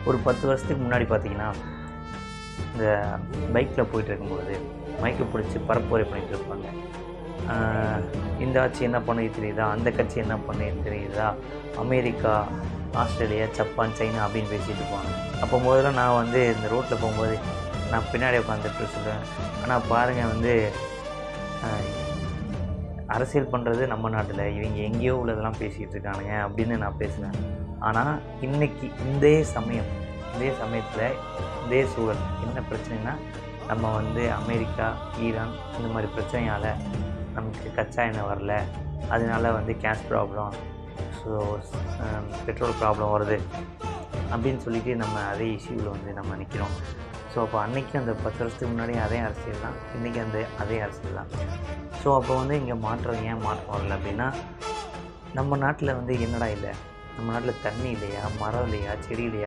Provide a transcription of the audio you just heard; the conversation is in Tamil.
ஒரு 10 வருஷத்துக்கு முன்னாடி பார்த்தீங்கன்னா, இந்த பைக்கில் போயிட்டு இருக்கும்போது மைக்கை பிடிச்சி பரப்புரை பண்ணிகிட்டு இருப்பாங்க. இந்த ஆட்சி என்ன பண்ணுது தெரியுதா, அந்த கட்சி என்ன பண்ணுது தெரியுதா, அமெரிக்கா, ஆஸ்திரேலியா, ஜப்பான், சைனா அப்படின்னு பேசிகிட்டு இருப்பாங்க. அப்போ முதல்ல நான் வந்து இந்த ரோட்டில் போகும்போது நான் பின்னாடி உட்காந்துட்டு சொல்லுவேன், ஆனால் பாருங்கள் வந்து அரசியல் பண்ணுறது நம்ம நாட்டில், இவங்க எங்கேயோ உள்ளதெல்லாம் பேசிகிட்டு இருக்கானுங்க அப்படின்னு நான் பேசுவேன். ஆனால் இன்றைக்கி இதே சமயத்தில் இதே சூழல் என்ன பிரச்சனைனா, நம்ம வந்து அமெரிக்கா, ஈரான் இந்த மாதிரி பிரச்சனையால் நமக்கு கச்சா எண்ணெய் வரல, அதனால வந்து case problem, so petrol problem வருது அப்படின்னு சொல்லிட்டு நம்ம அதே இஷ்யூவில் வந்து நம்ம நிற்கிறோம். ஸோ அப்போ அன்றைக்கி அந்த 10 வருஷத்துக்கு முன்னாடி அதே அரசியல் தான், இன்றைக்கி அதே அரசியல் தான். ஸோ அப்போ வந்து இங்கே ஏன் மாற்றம் வரல அப்படின்னா, நம்ம நாட்டில் வந்து என்னடா இல்லை, நம்ம நாட்டில் தண்ணி இல்லையா, மரம் இல்லையா, செடி இல்லையா?